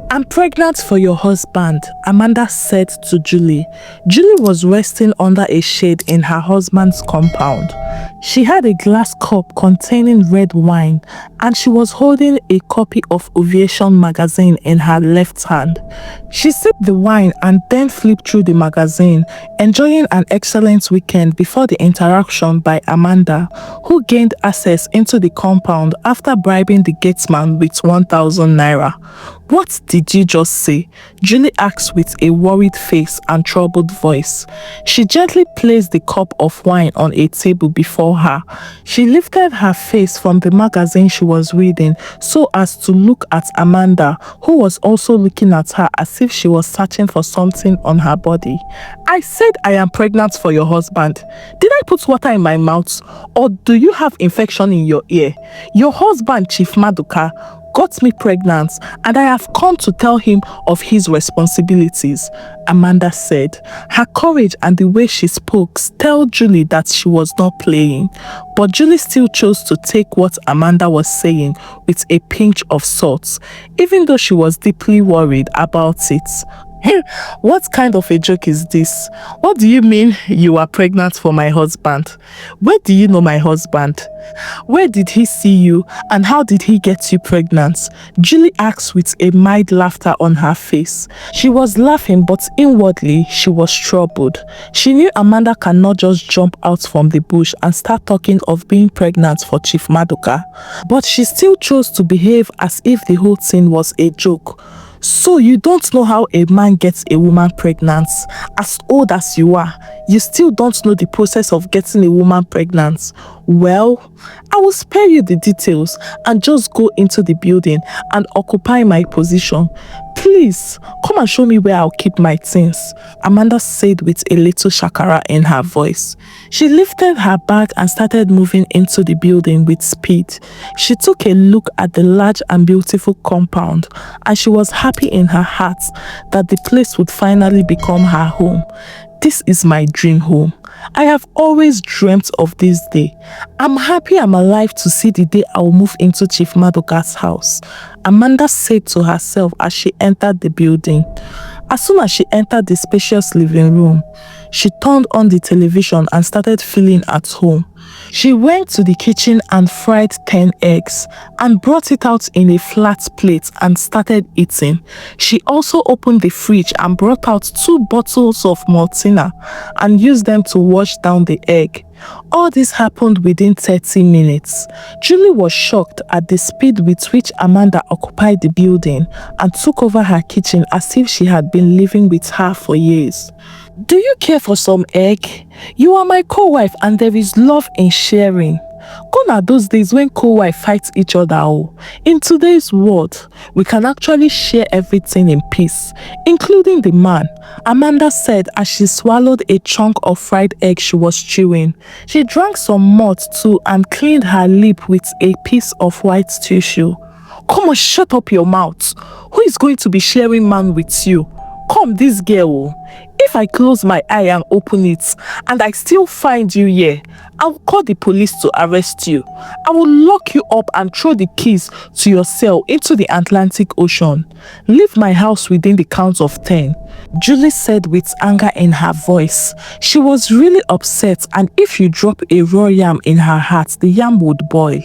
I'm pregnant for your husband, Amanda said to Julie. Julie was resting under a shade in her husband's compound. She had a glass cup containing red wine and she was holding a copy of Ovation magazine in her left hand. She sipped the wine and then flipped through the magazine, enjoying an excellent weekend before the interruption by Amanda, who gained access into the compound after bribing the gatesman with 1,000 naira. What did you just say? Julie asked with a worried face and troubled voice. She gently placed the cup of wine on a table before her. She lifted her face from the magazine she was reading so as to look at Amanda, who was also looking at her as if she was searching for something on her body. I said I am pregnant for your husband. Did I put water in my mouth? Or do you have infection in your ear? Your husband, Chief Maduka, got me pregnant and I have come to tell him of his responsibilities, Amanda said. Her courage and the way she spoke told Julie that she was not playing, but Julie still chose to take what Amanda was saying with a pinch of salt, even though she was deeply worried about it. What kind of a joke is this? What do you mean you are pregnant for my husband? Where do you know my husband? Where did he see you and how did he get you pregnant? Julie asked with a mild laughter on her face. She was laughing, but inwardly she was troubled. She knew Amanda cannot just jump out from the bush and start talking of being pregnant for Chief Maduka, but she still chose to behave as if the whole thing was a joke. So you don't know how a man gets a woman pregnant? As old as you are, you still don't know the process of getting a woman pregnant? Well, I will spare you the details and just go into the building and occupy my position. Please, come and show me where I'll keep my things, Amanda said with a little shakara in her voice. She lifted her bag and started moving into the building with speed. She took a look at the large and beautiful compound, and she was happy in her heart that the place would finally become her home. This is my dream home. I have always dreamt of this day. I'm happy I'm alive to see the day I'll move into Chief Maduka's house, Amanda said to herself as she entered the building. As soon as she entered the spacious living room, she turned on the television and started feeling at home. She went to the kitchen and fried 10 eggs and brought it out in a flat plate and started eating. She also opened the fridge and brought out 2 bottles of Maltina and used them to wash down the egg. All this happened within 30 minutes. Julie was shocked at the speed with which Amanda occupied the building and took over her kitchen as if she had been living with her for years. Do you care for some egg? You are my co-wife and there is love in sharing. Gone are those days when co-wife fights each other. Oh. In today's world, we can actually share everything in peace, including the man, Amanda said as she swallowed a chunk of fried egg she was chewing. She drank some malt too and cleaned her lip with a piece of white tissue. Come on, shut up your mouth. Who is going to be sharing man with you? Come, this girl. If I close my eye and open it, and I still find you here, I will call the police to arrest you. I will lock you up and throw the keys to your cell into the Atlantic Ocean. Leave my house within the count of 10, Julie said with anger in her voice. She was really upset, and if you drop a raw yam in her heart, the yam would boil.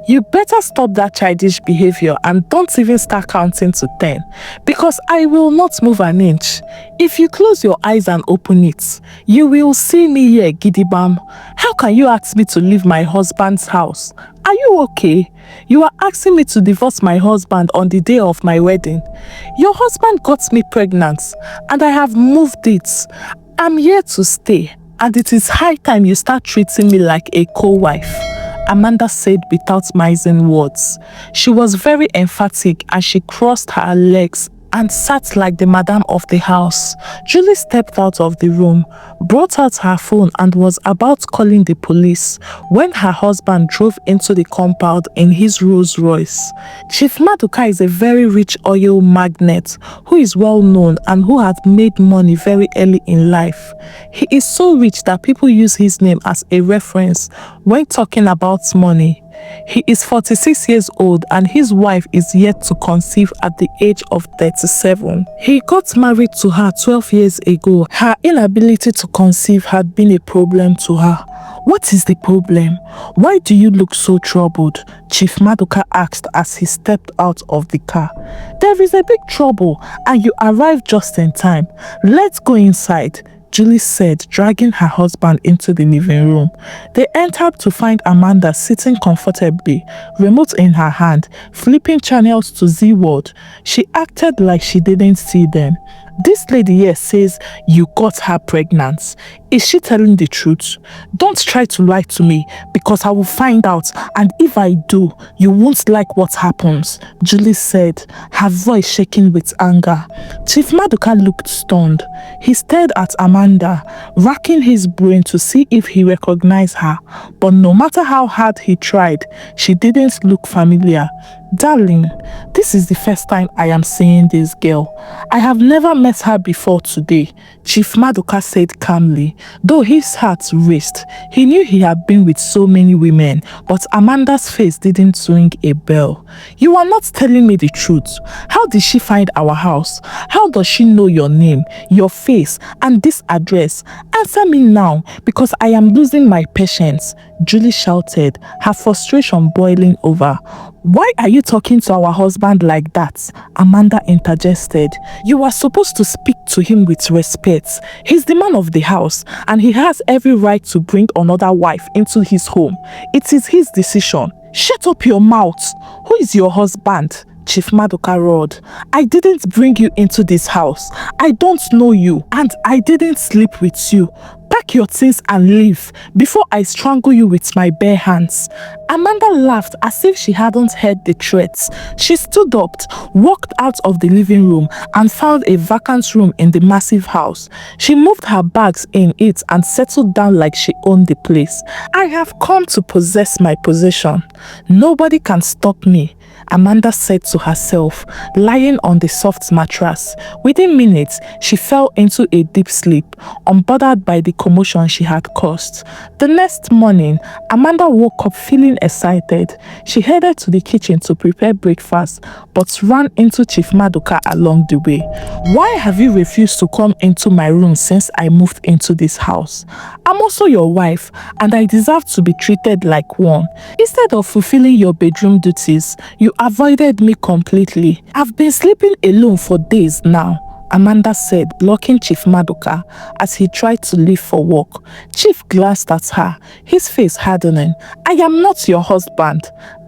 You better stop that childish behavior and don't even start counting to 10, because I will not move an inch. If you close your eyes and open it, you will see me here, Gidibam. How can you ask me to leave my husband's house? Are you okay? You are asking me to divorce my husband on the day of my wedding. Your husband got me pregnant and I have moved it. I'm here to stay, and it is high time you start treating me like a co-wife, Amanda said without mincing words. She was very emphatic as she crossed her legs and sat like the madam of the house. Julie stepped out of the room, brought out her phone and was about calling the police when her husband drove into the compound in his Rolls Royce. Chief Maduka is a very rich oil magnate who is well known and who had made money very early in life. He is so rich that people use his name as a reference when talking about money. He is 46 years old and his wife is yet to conceive at the age of 37. He got married to her 12 years ago. Her inability to conceive had been a problem to her. What is the problem? Why do you look so troubled? Chief Maduka asked as he stepped out of the car. There is a big trouble and you arrived just in time. Let's go inside, Julie said, dragging her husband into the living room. They entered to find Amanda sitting comfortably, remote in her hand, flipping channels to Z World. She acted like she didn't see them. This lady here says you got her pregnant. Is she telling the truth? Don't try to lie to me because I will find out, and if I do, you won't like what happens, Julie said, her voice shaking with anger. Chief Maduka looked stunned. He stared at Amanda, racking his brain to see if he recognized her, but no matter how hard he tried, she didn't look familiar. Darling, this is the first time I am seeing this girl. I have never met her before today, Chief Maduka said calmly, though his heart raced. He knew he had been with so many women, but Amanda's face didn't ring a bell. You are not telling me the truth. How did she find our house? How does she know your name, your face, and this address? Answer me now, because I am losing my patience, Julie shouted, her frustration boiling over. Why are you talking to our husband like that? Amanda interjected. You are supposed to speak to him with respect. He's the man of the house and he has every right to bring another wife into his home. It is his decision. Shut up your mouth. Who is your husband? Chief Maduka roared. I didn't bring you into this house. I don't know you and I didn't sleep with you. Pack your things and leave before I strangle you with my bare hands. Amanda laughed as if she hadn't heard the threats. She stood up, walked out of the living room and found a vacant room in the massive house. She moved her bags in it and settled down like she owned the place. I have come to possess my possession. Nobody can stop me, Amanda said to herself, lying on the soft mattress. Within minutes, she fell into a deep sleep, unbothered by the commotion she had caused. The next morning, Amanda woke up feeling excited. She headed to the kitchen to prepare breakfast, but ran into Chief Maduka along the way. Why have you refused to come into my room since I moved into this house? I'm also your wife, and I deserve to be treated like one. Instead of fulfilling your bedroom duties, you avoided me completely. I've been sleeping alone for days now, Amanda said, blocking Chief Maduka as he tried to leave for work. Chief glanced at her, his face hardening. I am not your husband.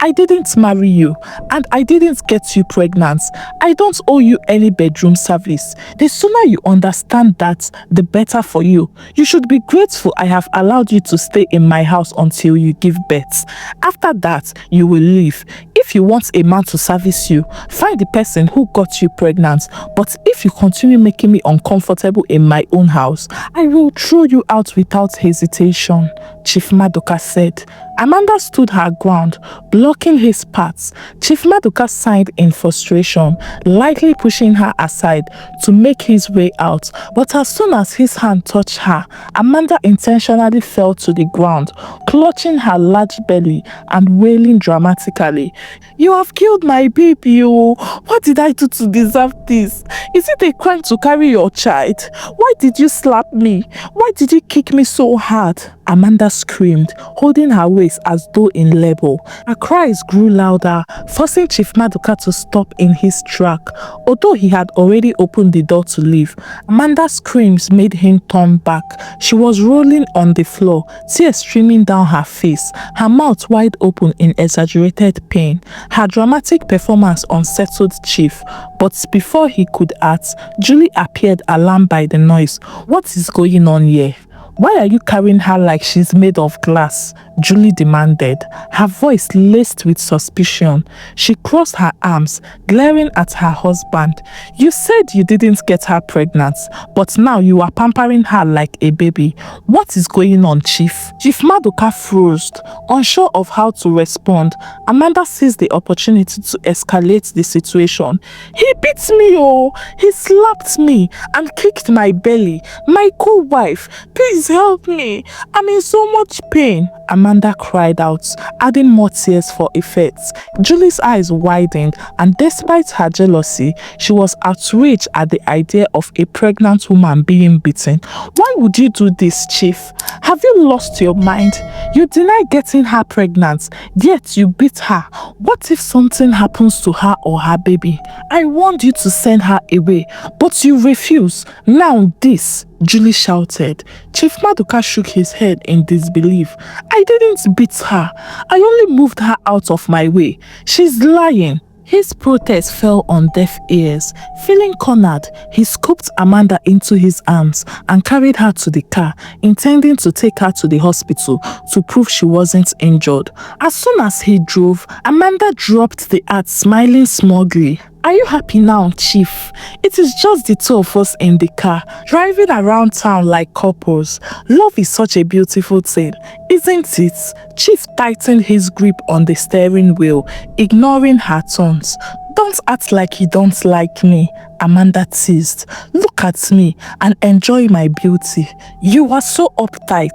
I didn't marry you and I didn't get you pregnant. I don't owe you any bedroom service. The sooner you understand that, the better for you. You should be grateful I have allowed you to stay in my house until you give birth. After that, you will leave. If you want a man to service you, find the person who got you pregnant. But if you continue making me uncomfortable in my own house, I will throw you out without hesitation, Chief Maduka said. Amanda stood her ground, blocking his path. Chief Maduka sighed in frustration, lightly pushing her aside to make his way out. But as soon as his hand touched her, Amanda intentionally fell to the ground, clutching her large belly and wailing dramatically. You have killed my baby, oh. What did I do to deserve this? Is it a crime to carry your child? Why did you slap me? Why did you kick me so hard? Amanda screamed, holding her waist as though in labor. Her cries grew louder, forcing Chief Maduka to stop in his track. Although he had already opened the door to leave, Amanda's screams made him turn back. She was rolling on the floor, tears streaming down her face, her mouth wide open in exaggerated pain. Her dramatic performance unsettled Chief, but before he could act, Julie appeared, alarmed by the noise. What is going on here? Why are you carrying her like she's made of glass? Julie demanded, her voice laced with suspicion. She crossed her arms, glaring at her husband. You said you didn't get her pregnant, but now you are pampering her like a baby. What is going on, Chief? Chief Maduka froze, unsure of how to respond. Amanda seized the opportunity to escalate the situation. He beat me, oh! He slapped me and kicked my belly. My co-wife, please help me. I'm in so much pain, Amanda Amanda cried out, adding more tears for effect. Julie's eyes widened, and despite her jealousy, she was outraged at the idea of a pregnant woman being beaten. Why would you do this, Chief? Have you lost your mind? You deny getting her pregnant, yet you beat her. What if something happens to her or her baby? I warned you to send her away, but you refuse. Now this, Julie shouted. Chief Maduka shook his head in disbelief. I didn't beat her. I only moved her out of my way. She's lying. His protest fell on deaf ears. Feeling cornered, he scooped Amanda into his arms and carried her to the car, intending to take her to the hospital to prove she wasn't injured. As soon as he drove, Amanda dropped the act, smiling smugly. Are you happy now, Chief? It is just the two of us in the car, driving around town like couples. Love is such a beautiful thing, isn't it? Chief tightened his grip on the steering wheel, ignoring her taunts. Don't act like you don't like me, Amanda teased. Look at me and enjoy my beauty. You are so uptight.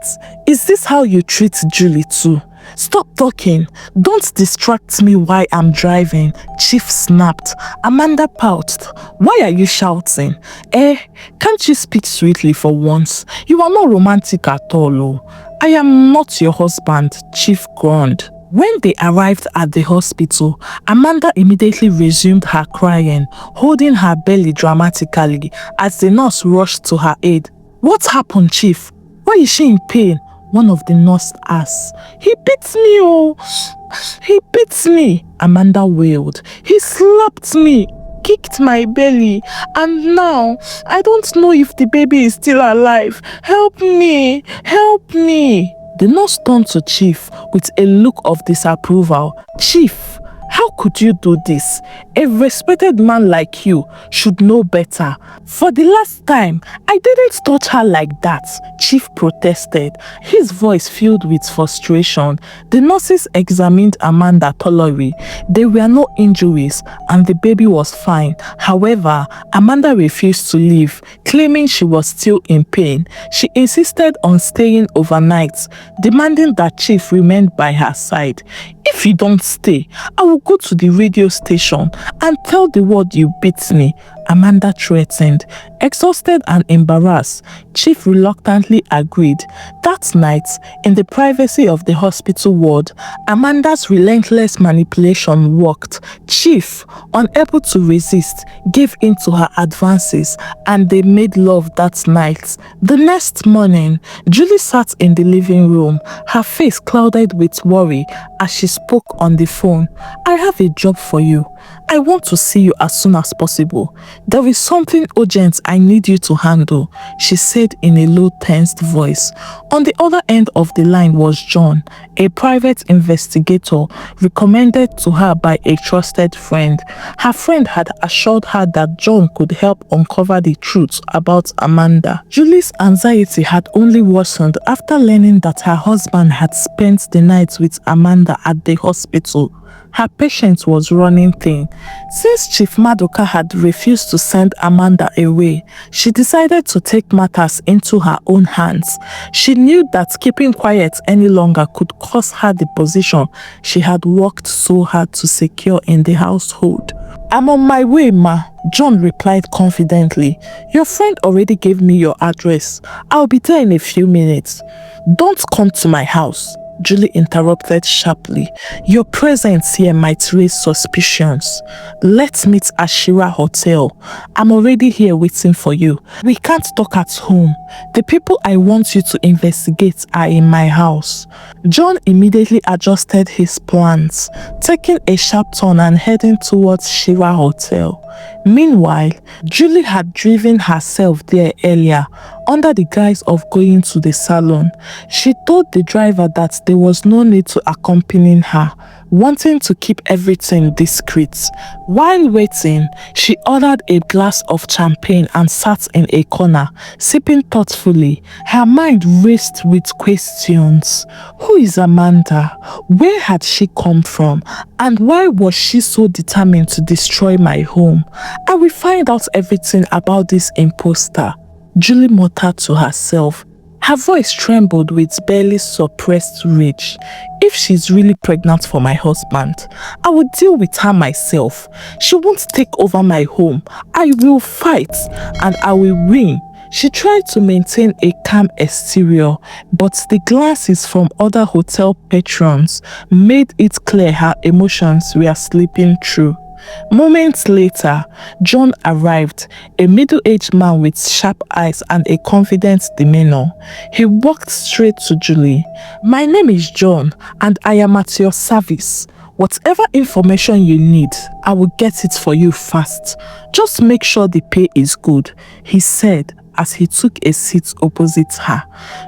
Is this how you treat Julie too? Stop talking. Don't distract me while I'm driving, Chief snapped. Amanda pouted. Why are you shouting? Can't you speak sweetly for once? You are not romantic at all. Oh. I am not your husband, Chief groaned. When they arrived at the hospital, Amanda immediately resumed her crying, holding her belly dramatically as the nurse rushed to her aid. What happened, Chief? Why is she in pain? One of the nurses asked. He beat me, oh! He beat me, Amanda wailed. He slapped me, kicked my belly, and now I don't know if the baby is still alive. Help me! Help me! The nurse turned to Chief with a look of disapproval. Chief, how could you do this? A respected man like you should know better. For the last time, I didn't touch her like that, Chief protested, his voice filled with frustration. The nurses examined Amanda thoroughly. There were no injuries and the baby was fine. However, Amanda refused to leave, claiming she was still in pain. She insisted on staying overnight, demanding that Chief remain by her side. If you don't stay, I will go to the radio station and tell the world you beat me, Amanda threatened. Exhausted and embarrassed, Chief reluctantly agreed. That night, in the privacy of the hospital ward, Amanda's relentless manipulation worked. Chief, unable to resist, gave in to her advances and they made love that night. The next morning, Julie sat in the living room, her face clouded with worry as she spoke on the phone. I have a job for you. I want to see you as soon as possible. There is something urgent I need you to handle, she said in a low, tensed voice. On the other end of the line was John, a private investigator recommended to her by a trusted friend. Her friend had assured her that John could help uncover the truth about Amanda. Julie's anxiety had only worsened after learning that her husband had spent the night with Amanda at the hospital. Her patience was running thin. Since Chief Maduka had refused to send Amanda away, she decided to take matters into her own hands. She knew that keeping quiet any longer could cost her the position she had worked so hard to secure in the household. I'm on my way, Ma, John replied confidently. Your friend already gave me your address. I'll be there in a few minutes. Don't come to my house, Julie interrupted sharply. Your presence here might raise suspicions. Let's meet at Shira Hotel. I'm already here waiting for you. We can't talk at home. The people I want you to investigate are in my house. John immediately adjusted his plans, taking a sharp turn and heading towards Shira Hotel. Meanwhile, Julie had driven herself there earlier under the guise of going to the salon. She told the driver that there was no need to accompany her, wanting to keep everything discreet. While waiting, she ordered a glass of champagne and sat in a corner, sipping thoughtfully. Her mind raced with questions. Who is Amanda? Where had she come from? And why was she so determined to destroy my home? I will find out everything about this imposter, Julie muttered to herself. Her voice trembled with barely suppressed rage. If she's really pregnant for my husband, I will deal with her myself. She won't take over my home. I will fight and I will win. She tried to maintain a calm exterior, but the glances from other hotel patrons made it clear her emotions were slipping through. Moments later, John arrived, a middle-aged man with sharp eyes and a confident demeanor. He walked straight to Julie. "My name is John, and I am at your service. Whatever information you need, I will get it for you fast. Just make sure the pay is good," he said as he took a seat opposite her.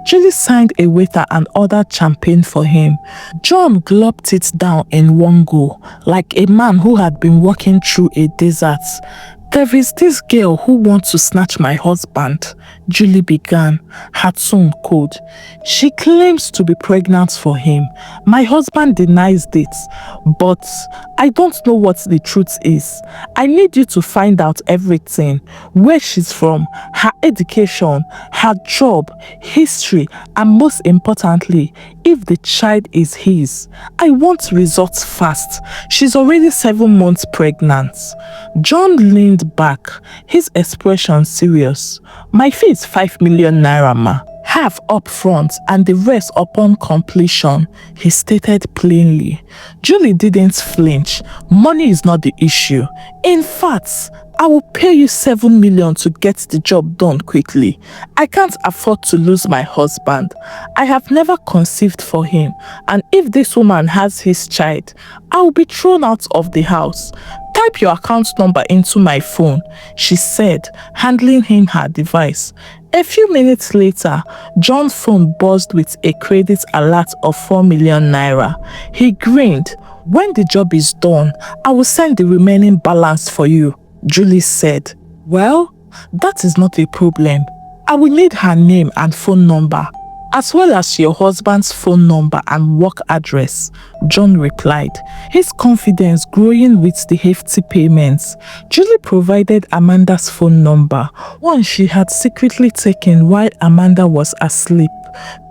Julie signed a waiter and ordered champagne for him. John gulped it down in one go, like a man who had been walking through a desert. "There is this girl who wants to snatch my husband," Julie began, her tone cold. "She claims to be pregnant for him. My husband denies it, but I don't know what the truth is. I need you to find out everything: where she's from, her education, her job, history, and most importantly, if the child is his. I want results fast. She's already 7 months pregnant." John leaned back, his expression serious. "My fee is 5 million naira, ma. Half up front and the rest upon completion," he stated plainly. Julie didn't flinch. "Money is not the issue. In fact, I will pay you 7 million to get the job done quickly. I can't afford to lose my husband. I have never conceived for him, and if this woman has his child, I will be thrown out of the house. Type your account number into my phone," she said, handing him her device. A few minutes later, John's phone buzzed with a credit alert of 4 million naira. He grinned. "When the job is done, I will send the remaining balance for you," Julie said. "Well, that is not a problem. I will need her name and phone number, as well as your husband's phone number and work address," John replied, his confidence growing with the hefty payments. Julie provided Amanda's phone number, one she had secretly taken while Amanda was asleep.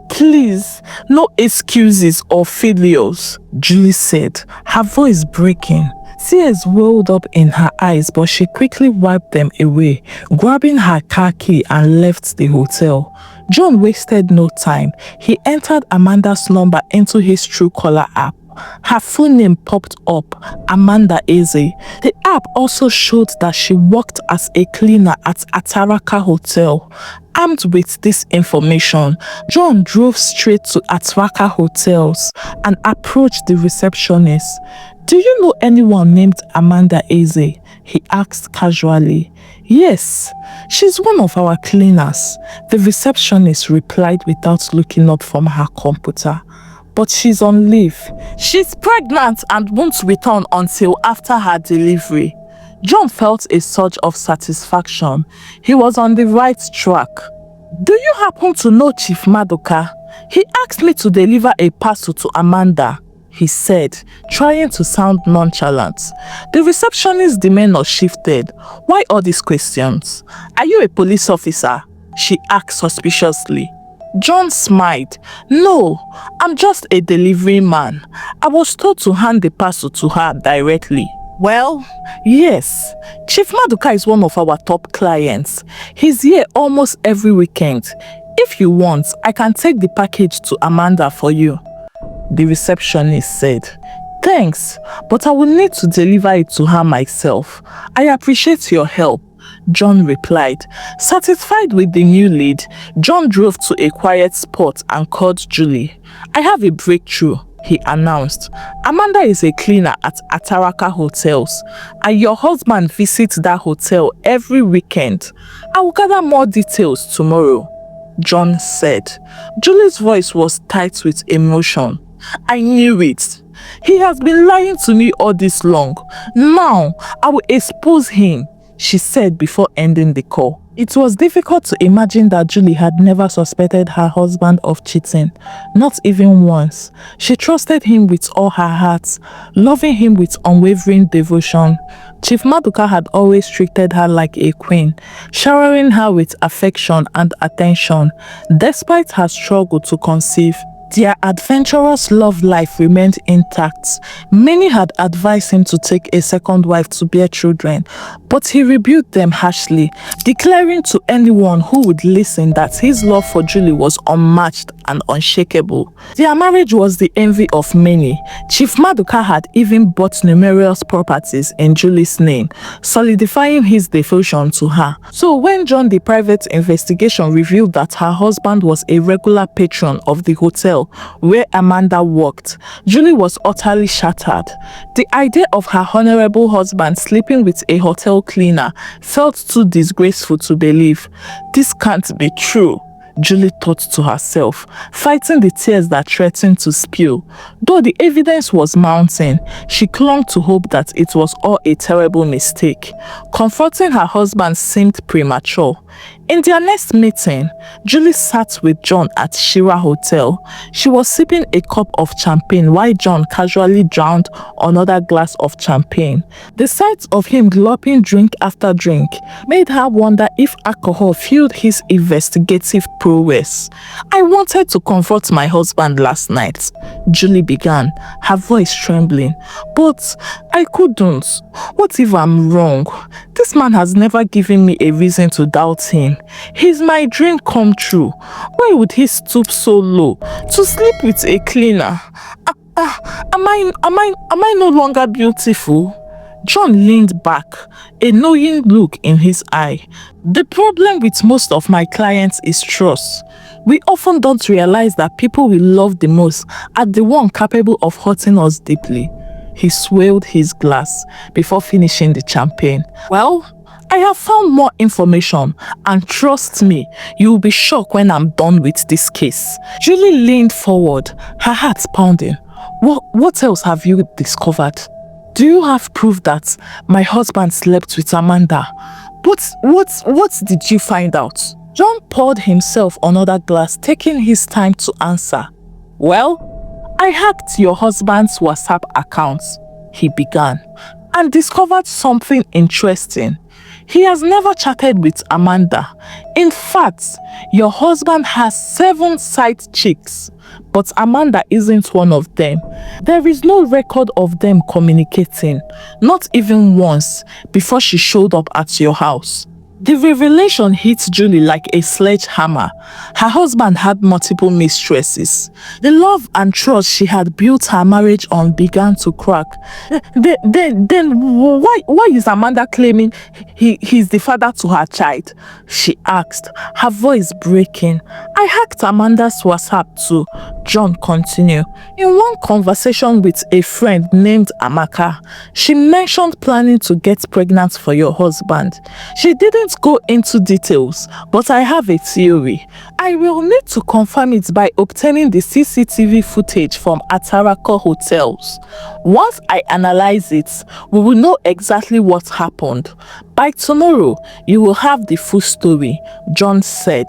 "Please, no excuses or failures," Julie said, her voice breaking. Tears welled up in her eyes, but she quickly wiped them away, grabbing her car key and left the hotel. John wasted no time. He entered Amanda's number into his Truecaller app. Her full name popped up, Amanda Eze. The app also showed that she worked as a cleaner at Ataraka Hotel. Armed with this information, John drove straight to Ataraka Hotels and approached the receptionist. "Do you know anyone named Amanda Eze?" he asked casually. "Yes, she's one of our cleaners," the receptionist replied without looking up from her computer. "But she's on leave. She's pregnant and won't return until after her delivery." John felt a surge of satisfaction. He was on the right track. "Do you happen to know Chief Maduka? He asked me to deliver a parcel to Amanda," he said, trying to sound nonchalant. The receptionist's demeanor shifted. "Why all these questions? Are you a police officer?" she asked suspiciously. John smiled. "No, I'm just a delivery man. I was told to hand the parcel to her directly." "Well, yes. Chief Maduka is one of our top clients. He's here almost every weekend. If you want, I can take the package to Amanda for you," the receptionist said. "Thanks, but I will need to deliver it to her myself. I appreciate your help," John replied. Satisfied with the new lead, John drove to a quiet spot and called Julie. "I have a breakthrough," he announced. "Amanda is a cleaner at Ataraka Hotels, and your husband visits that hotel every weekend. I will gather more details tomorrow," John said. Julie's voice was tight with emotion. "I knew it. He has been lying to me all this long. Now, I will expose him," she said before ending the call. It was difficult to imagine that Julie had never suspected her husband of cheating, not even once. She trusted him with all her heart, loving him with unwavering devotion. Chief Maduka had always treated her like a queen, showering her with affection and attention. Despite her struggle to conceive, their adventurous love life remained intact. Many had advised him to take a second wife to bear children, but he rebuked them harshly, declaring to anyone who would listen that his love for Julie was unmatched and unshakable. Their marriage was the envy of many. Chief Maduka had even bought numerous properties in Julie's name, solidifying his devotion to her. So when John the private investigation revealed that her husband was a regular patron of the hotel where Amanda worked, Julie was utterly shattered. The idea of her honorable husband sleeping with a hotel cleaner felt too disgraceful to believe. This can't be true, Julie thought to herself, fighting the tears that threatened to spill. Though the evidence was mounting, she clung to hope that it was all a terrible mistake. Confronting her husband seemed premature. In their next meeting, Julie sat with John at Shira Hotel. She was sipping a cup of champagne while John casually drowned another glass of champagne. The sight of him gulping drink after drink made her wonder if alcohol fueled his investigative prowess. "I wanted to confront my husband last night," Julie began, her voice trembling. "But I couldn't. What if I'm wrong? This man has never given me a reason to doubt him. He's my dream come true. Why would he stoop so low to sleep with a cleaner? Am I no longer beautiful?" John leaned back, a knowing look in his eye. "The problem with most of my clients is trust. We often don't realize that people we love the most are the one capable of hurting us deeply." He swilled his glass before finishing the champagne. "Well, I have found more information, and trust me, you will be shocked when I'm done with this case." Julie leaned forward, her heart pounding. What else have you discovered? "Do you have proof that my husband slept with Amanda? What did you find out?" John poured himself another glass, taking his time to answer. "Well, I hacked your husband's WhatsApp account," he began, "and discovered something interesting. He has never chatted with Amanda. In fact, your husband has 7 side chicks, but Amanda isn't one of them. There is no record of them communicating, not even once, before she showed up at your house." The revelation hit Julie like a sledgehammer. Her husband had multiple mistresses. The love and trust she had built her marriage on began to crack. Then why is Amanda claiming he's the father to her child?" she asked, her voice breaking. "I hacked Amanda's WhatsApp too," John continued. "In one conversation with a friend named Amaka, she mentioned planning to get pregnant for your husband. She didn't go into details, but I have a theory. I will need to confirm it by obtaining the CCTV footage from Atarako hotels. Once I analyze it, we will know exactly what happened. By tomorrow, you will have the full story," John said.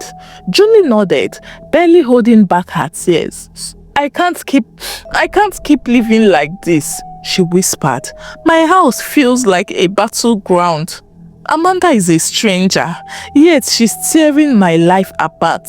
Julie nodded, barely holding back her tears. I can't keep living like this," she whispered. "My house feels like a battleground. Amanda is a stranger, yet she's tearing my life apart.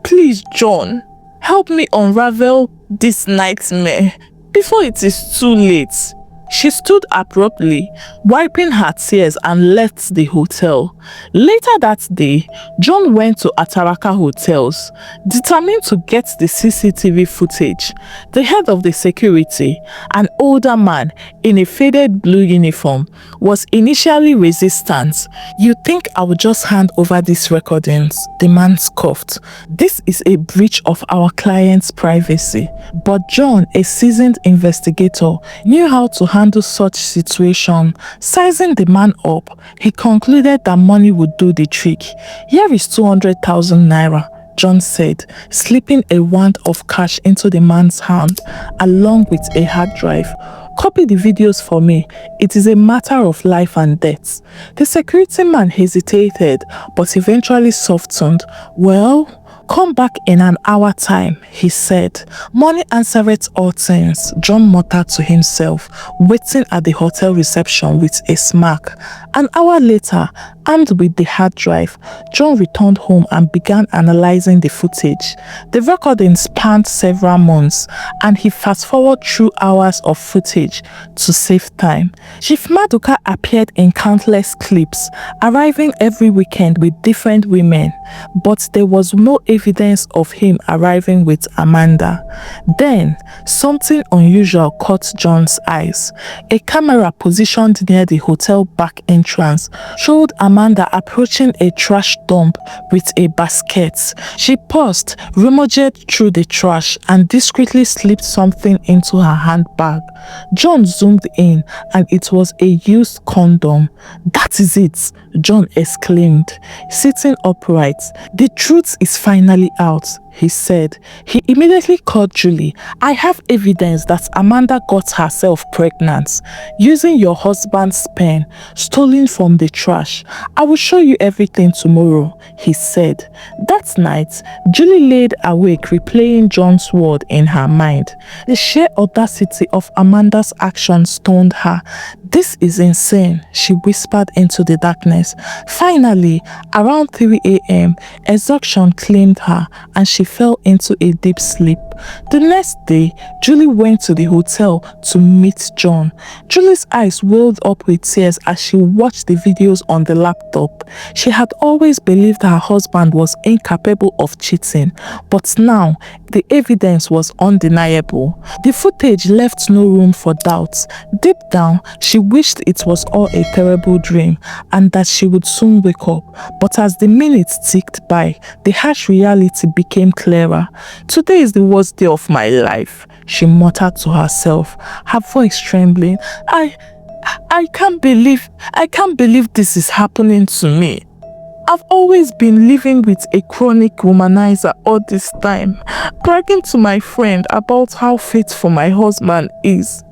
Please, John, help me unravel this nightmare before it is too late." She stood abruptly, wiping her tears, and left the hotel. Later that day, John went to Ataraka Hotels, determined to get the CCTV footage. The head of the security, an older man in a faded blue uniform, was initially resistant. "You think I would just hand over these recordings?" the man scoffed. "This is a breach of our client's privacy." But John, a seasoned investigator, knew how to handle such situation. Sizing the man up, he concluded that money would do the trick. "Here is 200,000 naira," John said, slipping a wand of cash into the man's hand, along with a hard drive. "Copy the videos for me. It is a matter of life and death." The security man hesitated, but eventually softened. "Well, "Come back in an hour time," he said. "Money answereth all things," John muttered to himself, waiting at the hotel reception with a smirk. An hour later, armed with the hard drive, John returned home and began analyzing the footage. The recording spanned several months, and he fast-forwarded through hours of footage to save time. Chief Maduka appeared in countless clips, arriving every weekend with different women, but there was no evidence of him arriving with Amanda. Then, something unusual caught John's eyes. A camera positioned near the hotel back entrance showed Amanda approaching a trash dump with a basket. She paused, rummaged through the trash, and discreetly slipped something into her handbag. John zoomed in, and it was a used condom. "That is it," John exclaimed, sitting upright. "The truth is finally out," he said. He immediately called Julie. "I have evidence that Amanda got herself pregnant using your husband's sperm stolen from the trash. I will show you everything tomorrow," he said. That night, Julie laid awake replaying John's word in her mind. The sheer audacity of Amanda's actions stunned her. "This is insane," she whispered into the darkness. Finally, around 3 a.m., exhaustion claimed her and she fell into a deep sleep. The next day, Julie went to the hotel to meet John. Julie's eyes welled up with tears as she watched the videos on the laptop. She had always believed her husband was incapable of cheating, but now the evidence was undeniable. The footage left no room for doubt. Deep down, she wished it was all a terrible dream and that she would soon wake up. But as the minutes ticked by, the harsh reality became clearer. "Today is the worst day of my life," she muttered to herself, her voice trembling. I can't believe this is happening to me. I've always been living with a chronic womanizer all this time, bragging to my friend about how faithful my husband is.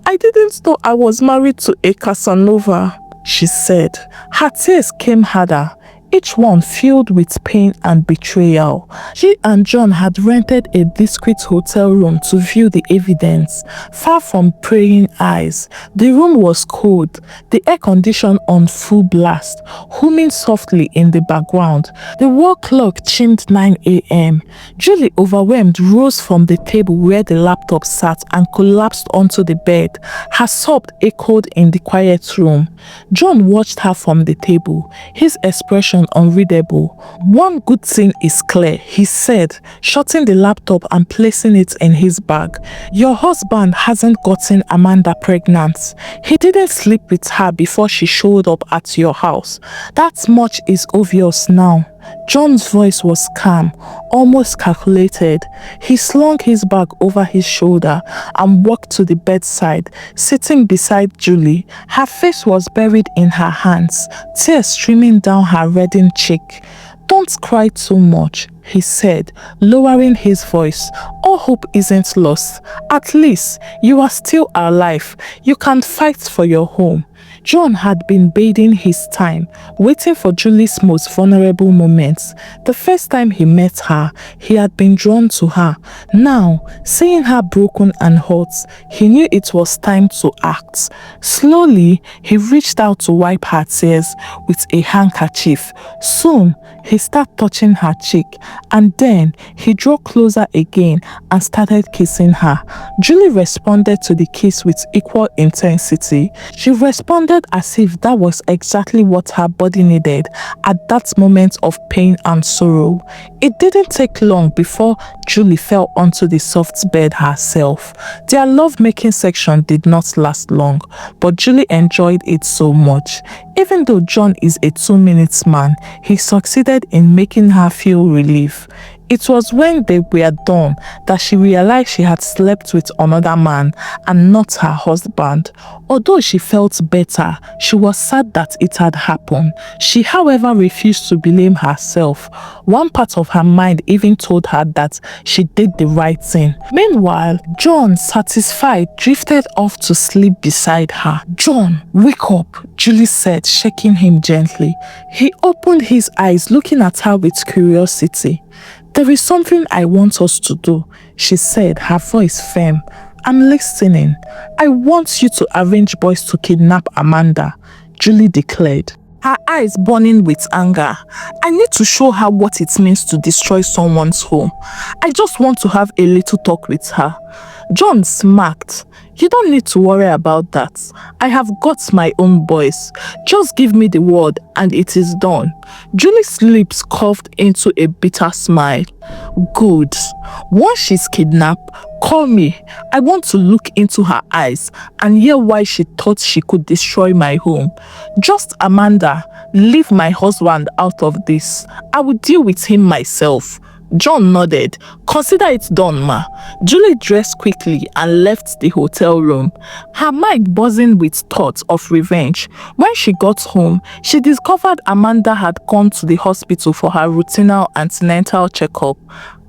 I didn't know I was married to a Casanova," she said. Her tears came harder, each one filled with pain and betrayal. She and John had rented a discreet hotel room to view the evidence, far from praying eyes. The room was cold, the air conditioned on full blast, humming softly in the background. The wall clock chimed 9 a.m. Julie, overwhelmed, rose from the table where the laptop sat and collapsed onto the bed. Her sob echoed in the quiet room. John watched her from the table, his expression unreadable. "One good thing is clear," he said, shutting the laptop and placing it in his bag. "Your husband hasn't gotten Amanda pregnant. He didn't sleep with her before she showed up at your house. That much is obvious now." John's voice was calm, almost calculated. He slung his bag over his shoulder and walked to the bedside, sitting beside Julie. Her face was buried in her hands, tears streaming down her reddened cheek. "Don't cry too much," he said, lowering his voice. "All hope isn't lost. At least you are still alive. You can fight for your home." John had been biding his time, waiting for Julie's most vulnerable moments. The first time he met her, he had been drawn to her. Now, seeing her broken and hurt, he knew it was time to act. Slowly, he reached out to wipe her tears with a handkerchief. Soon, he started touching her cheek, and then he drew closer again and started kissing her. Julie responded to the kiss with equal intensity. She responded as if that was exactly what her body needed at that moment of pain and sorrow. It didn't take long before Julie fell onto the soft bed herself. Their love-making section did not last long, but Julie enjoyed it so much. Even though John is a 2-minute man, he succeeded in making her feel relief. It was when they were done that she realized she had slept with another man and not her husband. Although she felt better, she was sad that it had happened. She, however, refused to blame herself. One part of her mind even told her that she did the right thing. Meanwhile, John, satisfied, drifted off to sleep beside her. "John, wake up," Julie said, shaking him gently. He opened his eyes, looking at her with curiosity. "There is something I want us to do," she said, her voice firm. "I'm listening. I want you to arrange boys to kidnap Amanda," Julie declared, her eyes burning with anger. "I need to show her what it means to destroy someone's home. I just want to have a little talk with her." John smirked. "You don't need to worry about that. I have got my own boys. Just give me the word and it is done." Julie's lips curved into a bitter smile. "Good. Once she's kidnapped, call me. I want to look into her eyes and hear why she thought she could destroy my home. Just Amanda, leave my husband out of this. I will deal with him myself." John nodded. "Consider it done, ma." Julie dressed quickly and left the hotel room, her mind buzzing with thoughts of revenge. When she got home, she discovered Amanda had gone to the hospital for her routine antenatal checkup.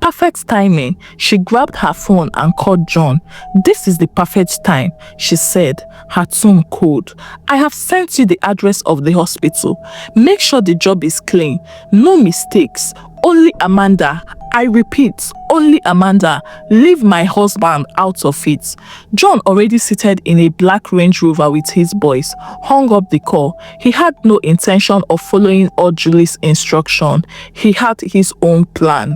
Perfect timing. She grabbed her phone and called John. "This is the perfect time," she said, her tone cold. "I have sent you the address of the hospital. Make sure the job is clean. No mistakes. Only Amanda. I repeat, only Amanda. Leave my husband out of it." John, already seated in a black Range Rover with his boys, hung up the call. He had no intention of following all Julie's instruction. He had his own plan.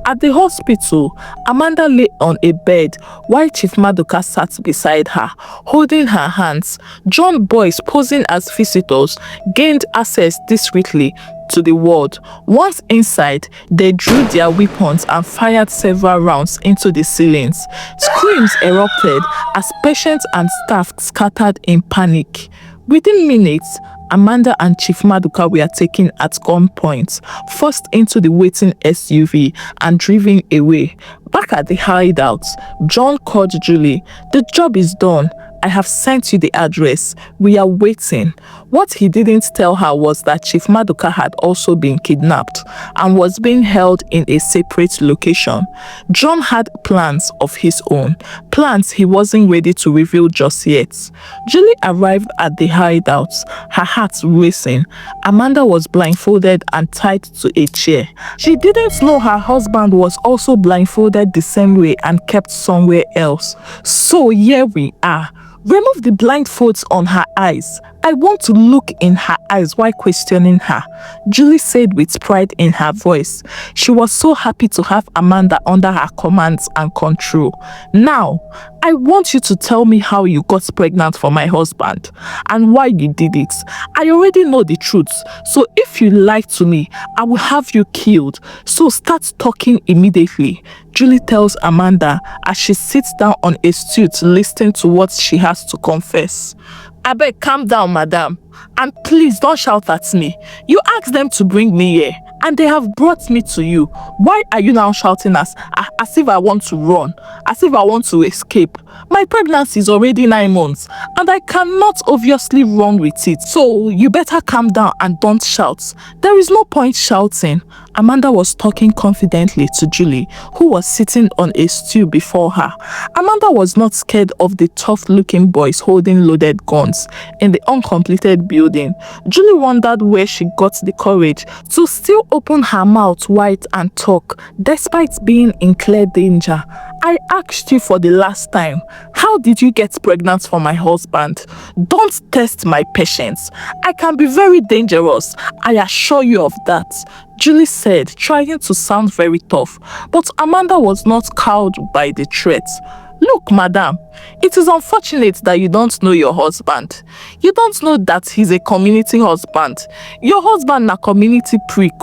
At the hospital, Amanda lay on a bed while Chief Maduka sat beside her, holding her hands. John's boys, posing as visitors, gained access discreetly to the ward. Once inside, they drew their weapons and fired several rounds into the ceilings. Screams erupted as patients and staff scattered in panic. Within minutes, Amanda and Chief Maduka were taken at gunpoint, forced into the waiting SUV and driven away. Back at the hideout, John called Julie. "The job is done. I have sent you the address. We are waiting." What he didn't tell her was that Chief Maduka had also been kidnapped and was being held in a separate location. John had plans of his own, plans he wasn't ready to reveal just yet. Julie arrived at the hideout, her heart racing. Amanda was blindfolded and tied to a chair. She didn't know her husband was also blindfolded the same way and kept somewhere else. "So here we are. Remove the blindfolds on her eyes. I want to look in her eyes while questioning her," Julie said with pride in her voice. She was so happy to have Amanda under her commands and control. "Now, I want you to tell me how you got pregnant for my husband and why you did it. I already know the truth, so if you lie to me, I will have you killed. So start talking immediately," Julie tells Amanda as she sits down on a stool to listen to what she has to confess. "Abeg, calm down, madam. And please don't shout at me. You asked them to bring me here, and they have brought me to you. Why are you now shouting as if I want to run, as if I want to escape? My pregnancy is already 9 months, and I cannot obviously run with it. So you better calm down and don't shout. There is no point shouting." Amanda was talking confidently to Julie, who was sitting on a stool before her. Amanda was not scared of the tough-looking boys holding loaded guns in the uncompleted building. Julie wondered where she got the courage to still open her mouth wide and talk, despite being in clear danger. "I asked you for the last time. How did you get pregnant for my husband? Don't test my patience. I can be very dangerous. I assure you of that," Julie said, trying to sound very tough. But Amanda was not cowed by the threat. "Look, madam, it is unfortunate that you don't know your husband. You don't know that he's a community husband. Your husband na community prick.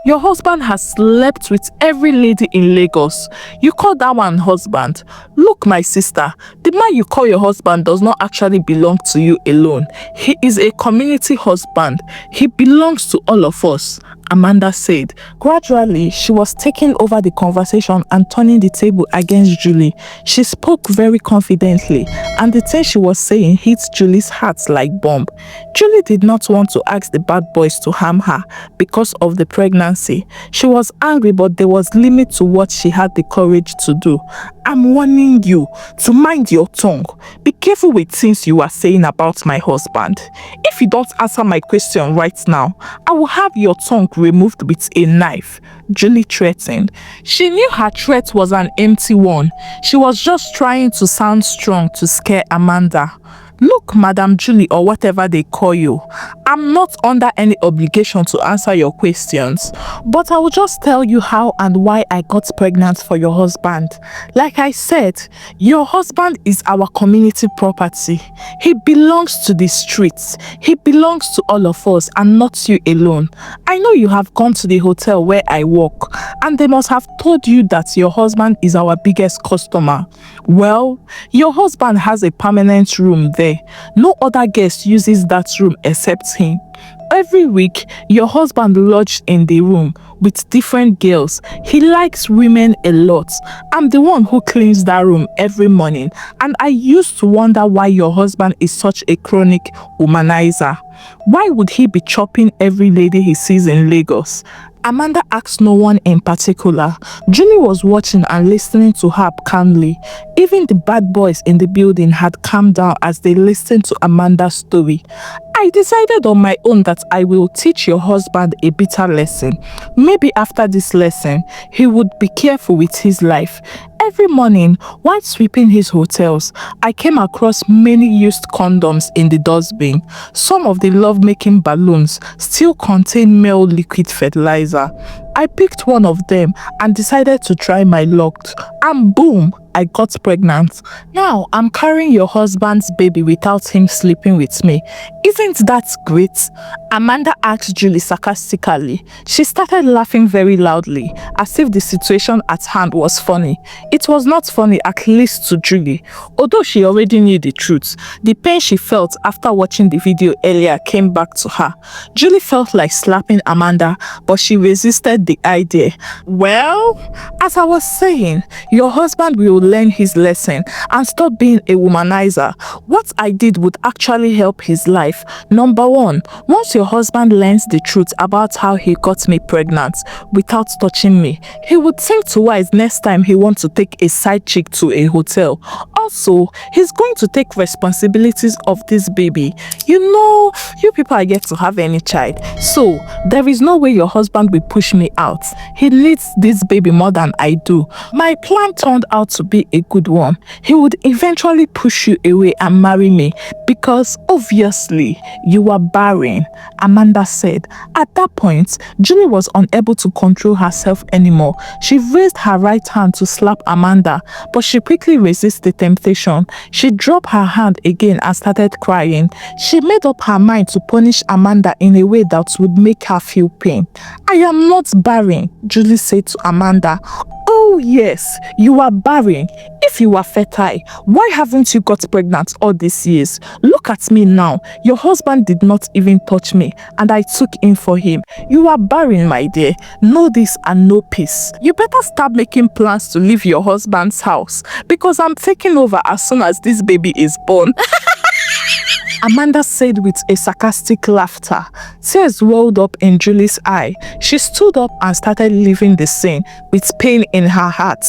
Your husband has slept with every lady in Lagos. You call that one husband? Look, my sister, the man you call your husband does not actually belong to you alone. He is a community husband. He belongs to all of us," Amanda said. Gradually, she was taking over the conversation and turning the table against Julie. She spoke very confidently, and the thing she was saying hit Julie's heart like bomb. Julie did not want to ask the bad boys to harm her because of the pregnancy. She was angry, but there was limit to what she had the courage to do. I'm warning you to mind your tongue. Be careful with things you are saying about my husband. If you don't answer my question right now, I will have your tongue removed with a knife," Julie threatened. She knew her threat was an empty one. She was just trying to sound strong to scare Amanda. "Look, Madam Julie, or whatever they call you, I'm not under any obligation to answer your questions, but I will just tell you how and why I got pregnant for your husband. Like I said, your husband is our community property. He belongs to the streets. He belongs to all of us and not you alone. I know you have gone to the hotel where I work, and they must have told you that your husband is our biggest customer. Well, your husband has a permanent room there. No other guest uses that room except him. Every week, your husband lodged in the room with different girls. He likes women a lot. I'm the one who cleans that room every morning, and I used to wonder why your husband is such a chronic womanizer. Why would he be chopping every lady he sees in Lagos?" Amanda asked no one in particular. Julie was watching and listening to her calmly. Even the bad boys in the building had calmed down as they listened to Amanda's story. "I decided on my own that I will teach your husband a bitter lesson. Maybe after this lesson, he would be careful with his life. Every morning, while sweeping his hotels, I came across many used condoms in the dustbin. Some of the lovemaking balloons still contain male liquid fertilizer. I picked one of them and decided to try my luck, and boom, I got pregnant. Now I'm carrying your husband's baby without him sleeping with me. Isn't that great?" Amanda asked Julie sarcastically. She started laughing very loudly, as if the situation at hand was funny. It was not funny, at least to Julie. Although she already knew the truth, the pain she felt after watching the video earlier came back to her. Julie felt like slapping Amanda, but she resisted the idea. "Well, as I was saying, your husband will learn his lesson and stop being a womanizer. What I did would actually help his life. Number one, once your husband learns the truth about how he got me pregnant without touching me, he would think twice next time he wants to take a side chick to a hotel. Also, he's going to take responsibilities of this baby. You know, you people are yet to have any child, so there is no way your husband will push me out. He needs this baby more than I do. My plan turned out to be a good one. He would eventually push you away and marry me because obviously you are barren," Amanda said. At that point, Julie was unable to control herself anymore. She raised her right hand to slap Amanda, but she quickly resisted the temptation. She dropped her hand again and started crying. She made up her mind to punish Amanda in a way that would make her feel pain. "I am not barren," Julie said to Amanda. "Oh yes, you are barren. If you are fertile, why haven't you got pregnant all these years? Look at me now. Your husband did not even touch me, and I took in for him. You are barren, my dear. Know this and know peace. You better start making plans to leave your husband's house, because I'm taking over as soon as this baby is born." Amanda said with a sarcastic laughter. Tears welled up in Julie's eye. She stood up and started leaving the scene with pain in her heart.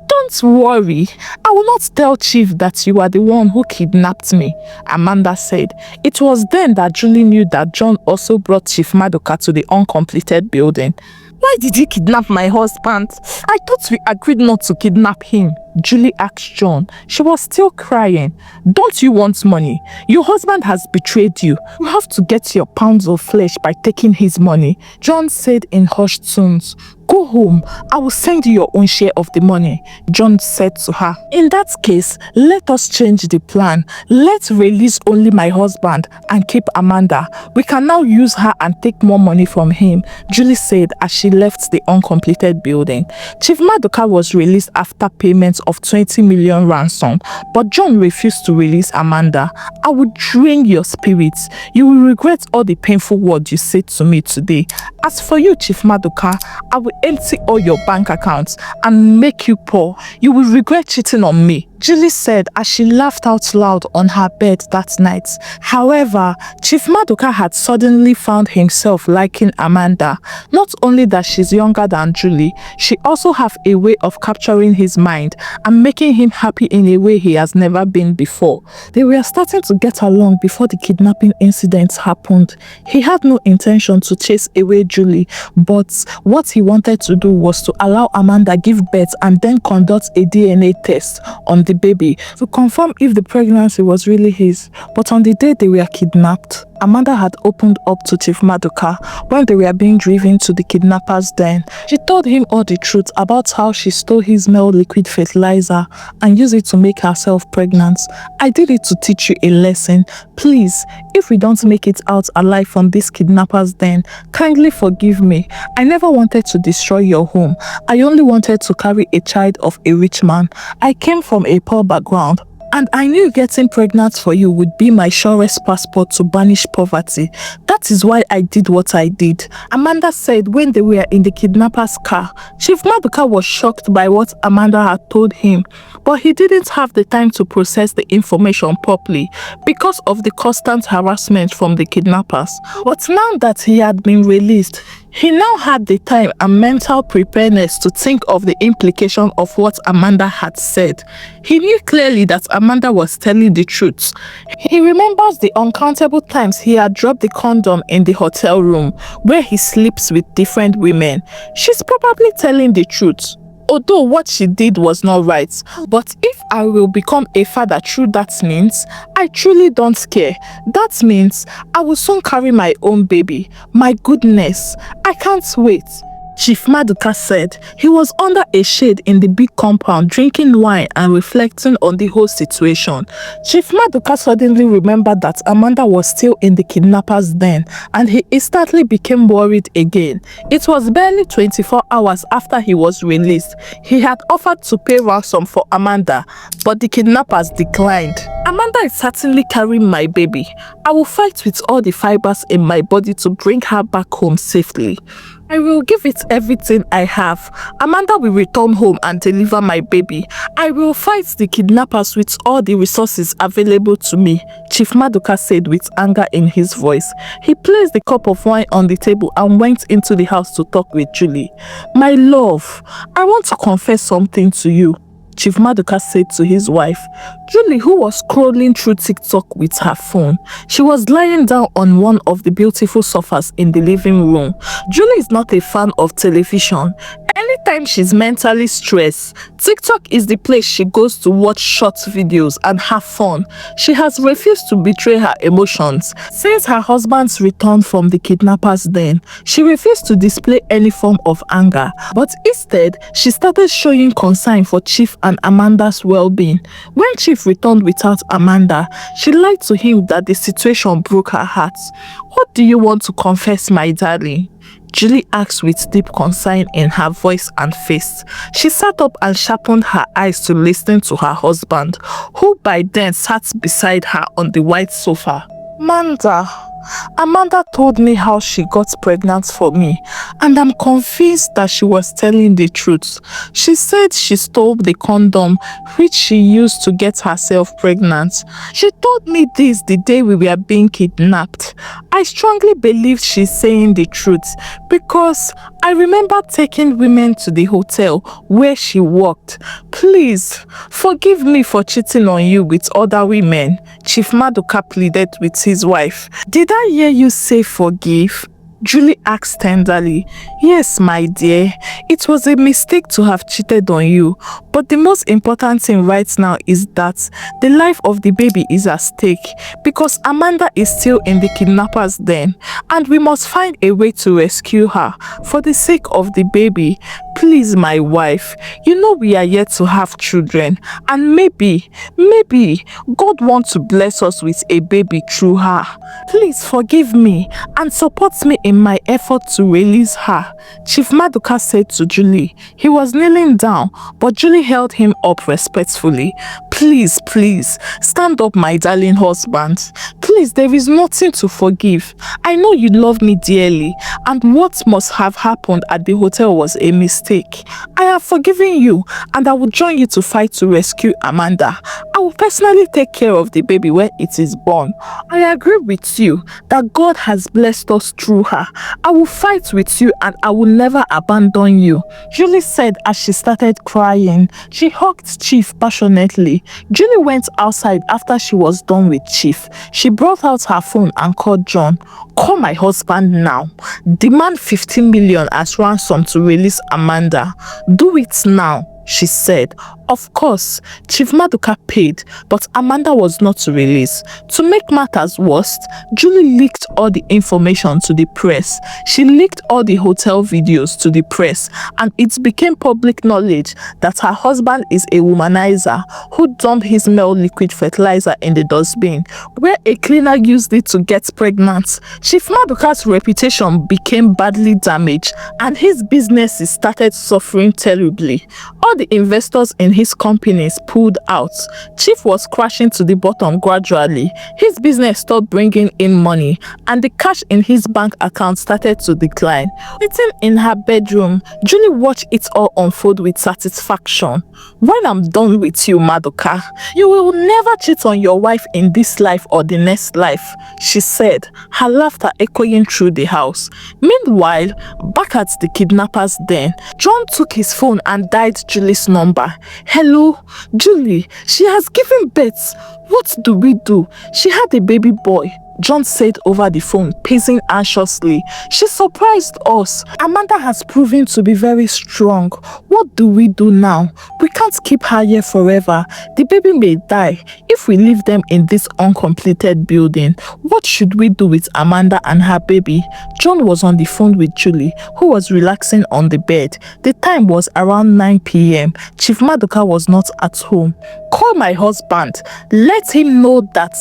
"Don't worry, I will not tell Chief that you are the one who kidnapped me," Amanda said. It was then that Julie knew that John also brought Chief Maduka to the uncompleted building. "Why did he kidnap my husband? I thought we agreed not to kidnap him," Julie asked John. She was still crying. "Don't you want money? Your husband has betrayed you. You have to get your pounds of flesh by taking his money," John said in hushed tones. "Go home. I will send you your own share of the money," John said to her. "In that case, let us change the plan. Let's release only my husband and keep Amanda. We can now use her and take more money from him," Julie said as she left the uncompleted building. Chief Maduka was released after payment of 20 million ransom, but John refused to release Amanda. "I will drain your spirits. You will regret all the painful words you said to me today. As for you, Chief Maduka, I will empty all your bank accounts and make you poor. You will regret cheating on me," Julie said as she laughed out loud on her bed that night. However, Chief Maduka had suddenly found himself liking Amanda. Not only that she's younger than Julie, she also has a way of capturing his mind and making him happy in a way he has never been before. They were starting to get along before the kidnapping incident happened. He had no intention to chase away Julie, but what he wanted to do was to allow Amanda give birth and then conduct a DNA test on the baby to confirm if the pregnancy was really his. But on the day they were kidnapped, Amanda had opened up to Chief Maduka when they were being driven to the kidnappers' den. She told him all the truth about how she stole his male liquid fertilizer and used it to make herself pregnant. "I did it to teach you a lesson. Please, if we don't make it out alive from this kidnappers' den, kindly forgive me. I never wanted to destroy your home. I only wanted to carry a child of a rich man. I came from a poor background, and I knew getting pregnant for you would be my surest passport to banish poverty. That is why I did what I did," Amanda said when they were in the kidnapper's car. Chief Maduka was shocked by what Amanda had told him, but he didn't have the time to process the information properly because of the constant harassment from the kidnappers. But now that he had been released, he now had the time and mental preparedness to think of the implication of what Amanda had said. He knew clearly that Amanda was telling the truth. He remembers the uncountable times he had dropped the condom in the hotel room where he sleeps with different women. She's probably telling the truth, although what she did was not right. But if I will become a father through that means, I truly don't care. That means I will soon carry my own baby. My goodness, I can't wait. Chief Maduka said he was under a shade in the big compound drinking wine and reflecting on the whole situation. Chief Maduka suddenly remembered that Amanda was still in the kidnappers' den and he instantly became worried again. It was barely 24 hours after he was released. He had offered to pay ransom for Amanda, but the kidnappers declined. "Amanda is certainly carrying my baby. I will fight with all the fibers in my body to bring her back home safely. I will give it everything I have. Amanda will return home and deliver my baby. I will fight the kidnappers with all the resources available to me," Chief Maduka said with anger in his voice. He placed the cup of wine on the table and went into the house to talk with Julie. "My love, I want to confess something to you," Chief Maduka said to his wife. Julie, who was scrolling through TikTok with her phone, she was lying down on one of the beautiful sofas in the living room. Julie is not a fan of television. Anytime she's mentally stressed, TikTok is the place she goes to watch short videos and have fun. She has refused to betray her emotions. Since her husband's return from the kidnappers' den, she refused to display any form of anger, but instead, she started showing concern for Chief and Amanda's well-being. When Chief returned without Amanda, she lied to him that the situation broke her heart. "What do you want to confess, my darling?" Julie asked with deep concern in her voice and face. She sat up and sharpened her eyes to listen to her husband, who by then sat beside her on the white sofa. Amanda told me how she got pregnant for me, and I'm convinced that she was telling the truth. She said she stole the condom which she used to get herself pregnant. She told me this the day we were being kidnapped. I strongly believe she's saying the truth because I remember taking women to the hotel where she worked. Please, forgive me for cheating on you with other women, Chief Maduka pleaded with his wife. Did I hear you say forgive? Julie asked tenderly. Yes, my dear, it was a mistake to have cheated on you, but the most important thing right now is that the life of the baby is at stake because Amanda is still in the kidnappers' den and we must find a way to rescue her for the sake of the baby. Please, my wife, you know we are yet to have children and maybe God wants to bless us with a baby through her. Please forgive me and support me in my effort to release her, Chief Maduka said to Julie. He was kneeling down, but Julie held him up respectfully. Please, please, stand up, my darling husband. Please, there is nothing to forgive. I know you love me dearly, and what must have happened at the hotel was a mistake. I have forgiven you, and I will join you to fight to rescue Amanda. I will personally take care of the baby when it is born. I agree with you that God has blessed us through her. I will fight with you, and I will never abandon you, Julie said as she started crying. She hugged Chief passionately. Julie went outside after she was done with Chief. She brought out her phone and called John. Call my husband now. Demand 15 million as ransom to release Amanda. Do it now, she said. Of course, Chief Maduka paid, but Amanda was not to release. To make matters worse, Julie leaked all the information to the press. She leaked all the hotel videos to the press, and it became public knowledge that her husband is a womanizer who dumped his male liquid fertilizer in the dustbin, where a cleaner used it to get pregnant. Chief Maduka's reputation became badly damaged, and his businesses started suffering terribly. All the investors in his companies pulled out. Chief was crashing to the bottom gradually. His business stopped bringing in money, and the cash in his bank account started to decline. Sitting in her bedroom, Julie watched it all unfold with satisfaction. When I'm done with you, Maduka, you will never cheat on your wife in this life or the next life, she said, her laughter echoing through the house. Meanwhile, back at the kidnappers' den, John took his phone and dialed Julie's number. Hello, Julie, she has given birth. What do we do? She had a baby boy, John said over the phone, pacing anxiously. She surprised us. Amanda has proven to be very strong. What do we do now? We can't keep her here forever. The baby may die if we leave them in this uncompleted building. What should we do with Amanda and her baby? John was on the phone with Julie, who was relaxing on the bed. The time was around 9 p.m. Chief Maduka was not at home. Call my husband. Let him know that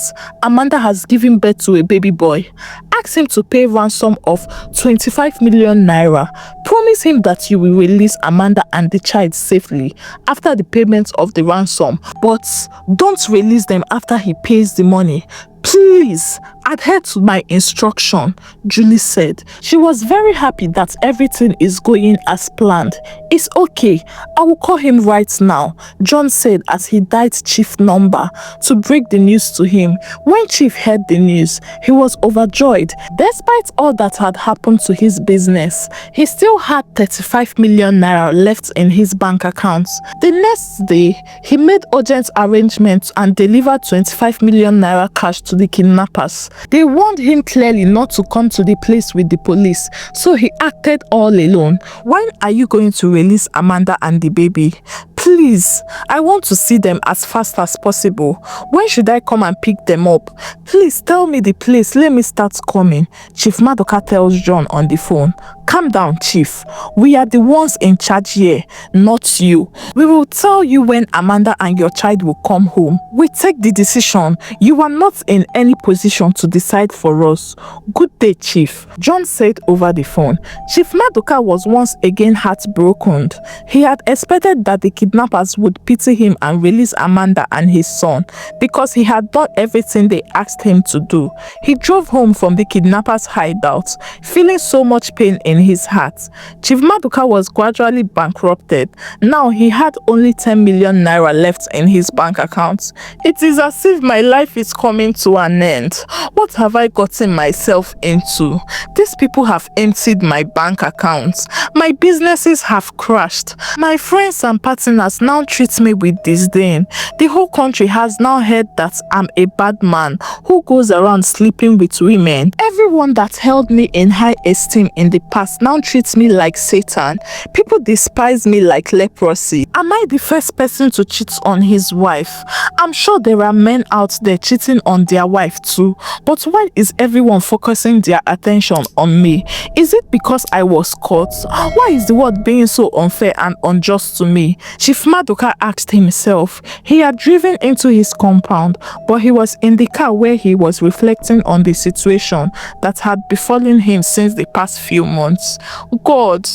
Amanda has given birth to a baby boy. Ask him to pay ransom of 25 million naira. Promise him that you will release Amanda and the child safely after the payment of the ransom, but don't release them after he pays the money. Please adhere to my instruction, Julie said. She was very happy that everything is going as planned. It's okay. I will call him right now, John said as he dialed Chief's number to break the news to him. When Chief heard the news, he was overjoyed. Despite all that had happened to his business, he still had 35 million naira left in his bank account. The next day, he made urgent arrangements and delivered 25 million naira cash to the kidnappers. They warned him clearly not to come to the place with the police, so he acted all alone. When are you going to release Amanda and the baby? Please, I want to see them as fast as possible. When should I come and pick them up? Please tell me the place. Let me start coming, Chief Maduka tells John on the phone. Calm down, Chief. We are the ones in charge here, not you. We will tell you when Amanda and your child will come home. We take the decision. You are not in any position to decide for us. Good day, Chief, John said over the phone. Chief Maduka was once again heartbroken. He had expected that the kidnappers would pity him and release Amanda and his son because he had done everything they asked him to do. He drove home from the kidnappers' hideout, feeling so much pain in his heart. Chief Maduka was gradually bankrupted. Now he had only 10 million naira left in his bank account. It is as if my life is coming to an end. What have I gotten myself into? These people have emptied my bank accounts. My businesses have crashed. My friends and partners now treat me with disdain. The whole country has now heard that I'm a bad man who goes around sleeping with women. Everyone that held me in high esteem in the past now treats me like Satan. People despise me like leprosy. Am I the first person to cheat on his wife? I'm sure there are men out there cheating on their wife too. But why is everyone focusing their attention on me? Is it because I was caught? Why is the world being so unfair and unjust to me? Chief Maduka asked himself. He had driven into his compound, but he was in the car where he was reflecting on the situation that had befallen him since the past few months. God,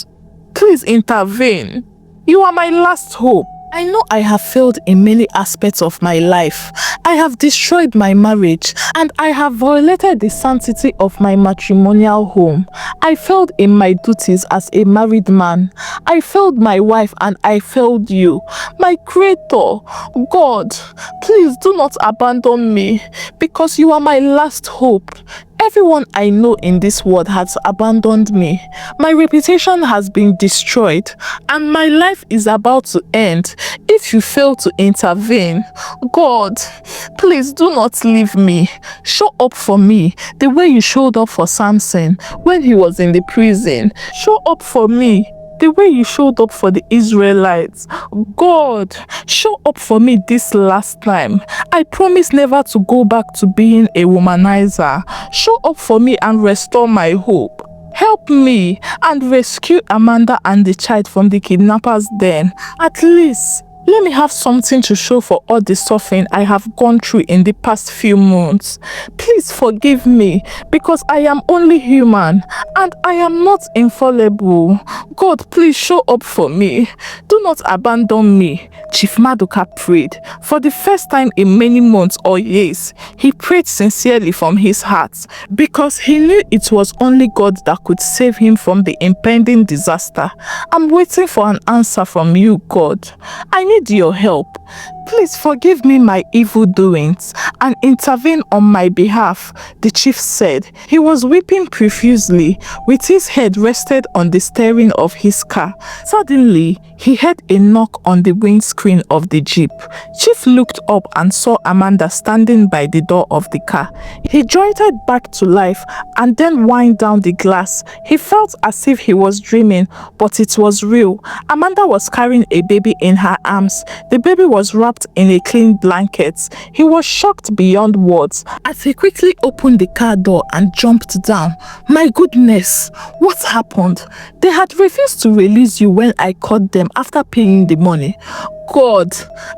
please intervene. You are my last hope. I know I have failed in many aspects of my life. I have destroyed my marriage and I have violated the sanctity of my matrimonial home. I failed in my duties as a married man. I failed my wife and I failed you. My Creator, God, please do not abandon me because you are my last hope. Everyone I know in this world has abandoned me. My reputation has been destroyed and my life is about to end if you fail to intervene. God, please do not leave me. Show up for me the way you showed up for Samson when he was in the prison. Show up for me the way you showed up for the Israelites. God, show up for me this last time. I promise never to go back to being a womanizer. Show up for me and restore my hope. Help me and rescue Amanda and the child from the kidnappers' den. At least, let me have something to show for all the suffering I have gone through in the past few months. Please forgive me because I am only human and I am not infallible. God, please show up for me. Do not abandon me. Chief Maduka prayed. For the first time in many months or years, he prayed sincerely from his heart because he knew it was only God that could save him from the impending disaster. I'm waiting for an answer from you, God. I need your help. Please forgive me my evil doings and intervene on my behalf, the chief said. He was weeping profusely with his head rested on the steering of his car. Suddenly, he heard a knock on the windscreen of the jeep. Chief looked up and saw Amanda standing by the door of the car. He jolted back to life and then wind down the glass. He felt as if he was dreaming, but it was real. Amanda was carrying a baby in her arms. The baby was wrapped in a clean blanket. He was shocked beyond words as he quickly opened the car door and jumped down. My goodness, what happened? They had refused to release you when I caught them after paying the money. God,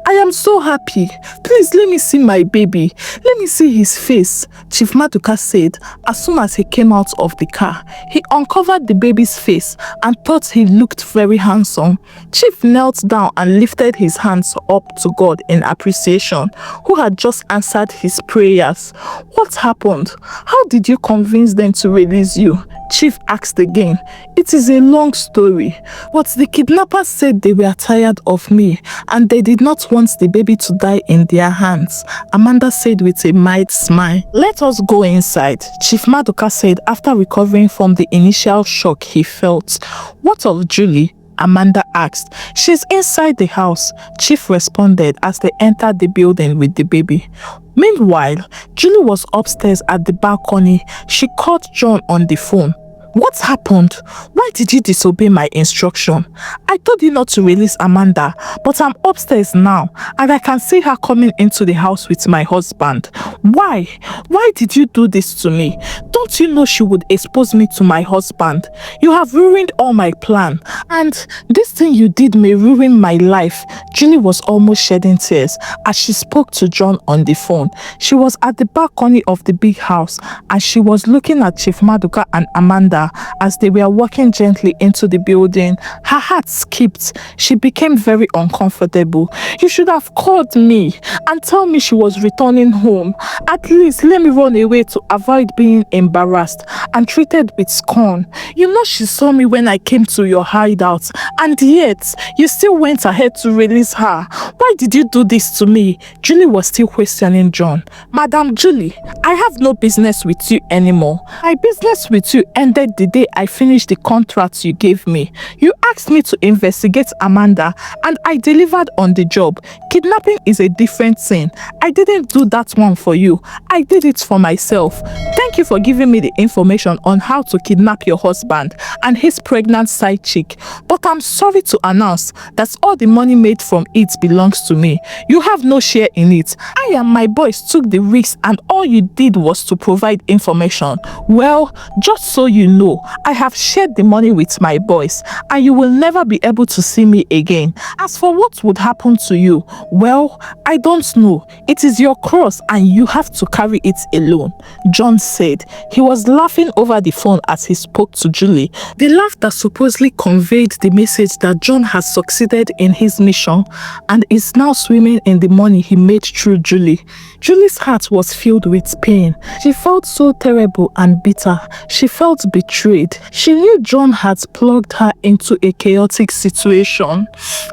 I am so happy. Please let me see my baby. Let me see his face, Chief Maduka said as soon as he came out of the car. He uncovered the baby's face and thought he looked very handsome. Chief knelt down and lifted his hands up to God in appreciation, who had just answered his prayers. What happened? How did you convince them to release you? Chief asked again. It is a long story, but the kidnappers said they were tired of me and they did not want the baby to die in their hands, Amanda said with a mild smile. Let us go inside, Chief Maduka said after recovering from the initial shock he felt. What of Julie? Amanda asked. She's inside the house, Chief responded as they entered the building with the baby. Meanwhile, Julie was upstairs at the balcony. She called John on the phone. What happened? Why did you disobey my instruction? I told you not to release Amanda, but I'm upstairs now and I can see her coming into the house with my husband. Why? Why did you do this to me? Don't you know she would expose me to my husband? You have ruined all my plan, and this thing you did may ruin my life. Julie was almost shedding tears as she spoke to John on the phone. She was at the balcony of the big house and she was looking at Chief Maduka and Amanda as they were walking gently into the building. Her heart skipped. She became very uncomfortable. You should have called me and tell me she was returning home. At least let me run away to avoid being embarrassed and treated with scorn. You know she saw me when I came to your hideout, and yet you still went ahead to release her. Why did you do this to me? Julie was still questioning John. Madam Julie, I have no business with you anymore. My business with you ended the day I finished the contract you gave me. You asked me to investigate Amanda and I delivered on the job. Kidnapping is a different thing. I didn't do that one for you. I did it for myself. Thank you for giving me the information on how to kidnap your husband and his pregnant side chick. But I'm sorry to announce that all the money made from it belongs to me. You have no share in it. I and my boys took the risk and all you did was to provide information. Well, just so you know, know, I have shared the money with my boys, and you will never be able to see me again. As for what would happen to you, well, I don't know. It is your cross and you have to carry it alone," John said. He was laughing over the phone as he spoke to Julie. The laugh that supposedly conveyed the message that John has succeeded in his mission and is now swimming in the money he made through Julie. Julie's heart was filled with pain. She felt so terrible and bitter. She felt betrayed. She knew John had plugged her into a chaotic situation.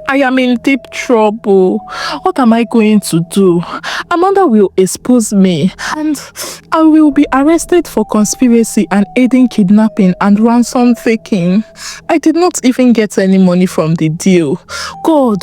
"I am in deep trouble. What am I going to do? Amanda will expose me, and I will be arrested for conspiracy and aiding kidnapping and ransom taking. I did not even get any money from the deal. God,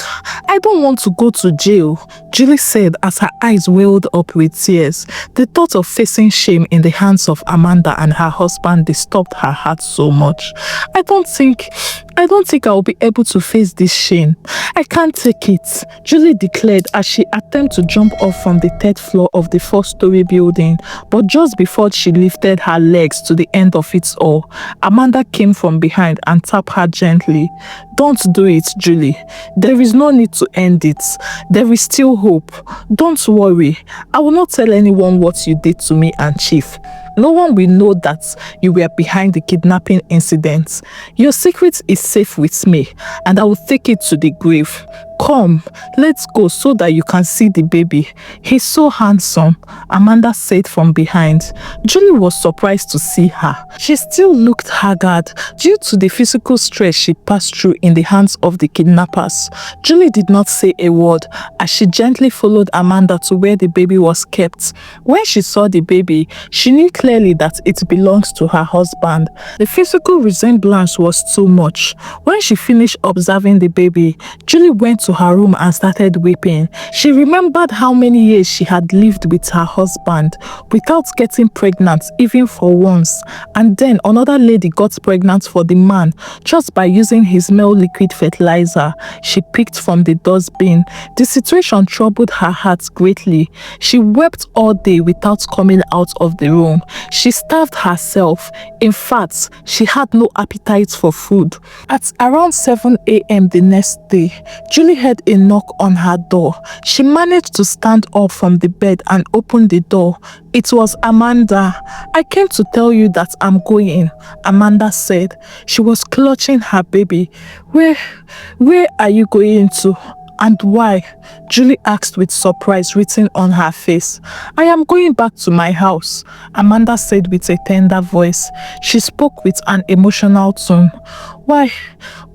I don't want to go to jail," Julie said as her eyes welled up with tears. The thought of facing shame in the hands of Amanda and her husband disturbed her heart so much. I don't think I'll be able to face this shame. I can't take it," Julie declared as she attempted to jump off from the third floor of the 4-story building. But just before she lifted her legs to the end of it all, Amanda came from behind and tapped her gently. "Don't do it, Julie. There is no need to end it. There is still hope. Don't worry. I will not tell anyone what you did to me and Chief. No one will know that you were behind the kidnapping incident. Your secret is safe with me, and I will take it to the grave. Come, let's go so that you can see the baby. He's so handsome," Amanda said from behind. Julie was surprised to see her. She still looked haggard due to the physical stress she passed through in the hands of the kidnappers. Julie did not say a word as she gently followed Amanda to where the baby was kept. When she saw the baby, she knew clearly that it belongs to her husband. The physical resemblance was too much. When she finished observing the baby, Julie went to her room and started weeping. She remembered how many years she had lived with her husband without getting pregnant even for once, and then another lady got pregnant for the man just by using his male liquid fertilizer she picked from the dustbin. The situation troubled her heart greatly. She wept all day without coming out of the room. She starved herself. In fact, she had no appetite for food. At around 7 a.m. the next day, Julie heard a knock on her door. She managed to stand up from the bed and open the door. It was Amanda. "I came to tell you that I'm going," Amanda said. She was clutching her baby. Where are you going to? And why?" Julie asked with surprise written on her face. "I am going back to my house," Amanda said with a tender voice. She spoke with an emotional tone. Why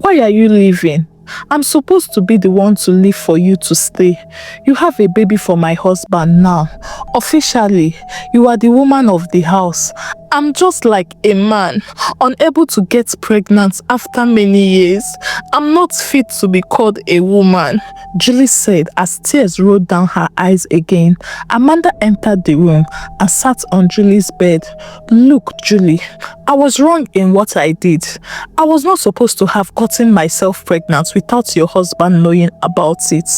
are you leaving? I'm supposed to be the one to leave for you to stay. You have a baby for my husband now. Officially, you are the woman of the house. I'm just like a man, unable to get pregnant after many years. I'm not fit to be called a woman," Julie said as tears rolled down her eyes again. Amanda entered the room and sat on Julie's bed. "Look, Julie, I was wrong in what I did. I was not supposed to have gotten myself pregnant without your husband knowing about it.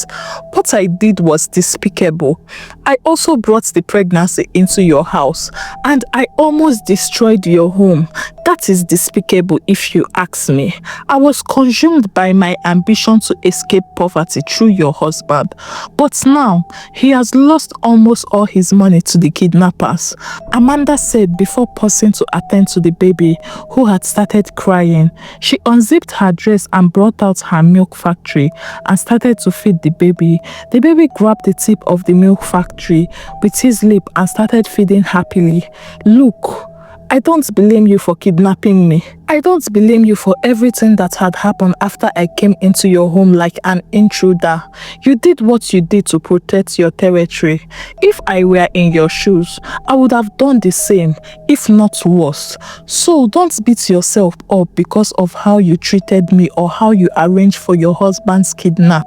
What I did was despicable. I also brought the pregnancy into your house, and I almost destroyed your home. That is despicable if you ask me. I was consumed by my ambition to escape poverty through your husband. But now, he has lost almost all his money to the kidnappers," Amanda said before pausing to attend to the baby, who had started crying. She unzipped her dress and brought out her milk factory and started to feed the baby. The baby grabbed the tip of the milk factory with his lip and started feeding happily. "Look, I don't blame you for kidnapping me. I don't blame you for everything that had happened after I came into your home like an intruder. You did what you did to protect your territory. If I were in your shoes, I would have done the same, if not worse. So don't beat yourself up because of how you treated me or how you arranged for your husband's kidnap.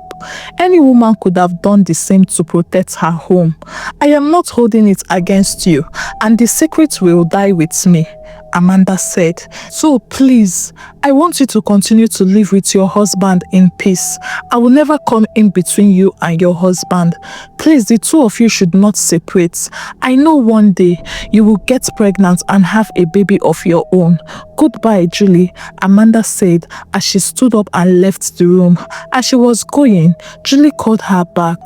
Any woman could have done the same to protect her home. I am not holding it against you, and the secret will die with me," Amanda said. So please, I want you to continue to live with your husband in peace. I will never come in between you and your husband. Please, the two of you should not separate. I know one day you will get pregnant and have a baby of your own. Goodbye, Julie, Amanda said as she stood up and left the room. As she was going, Julie called her back.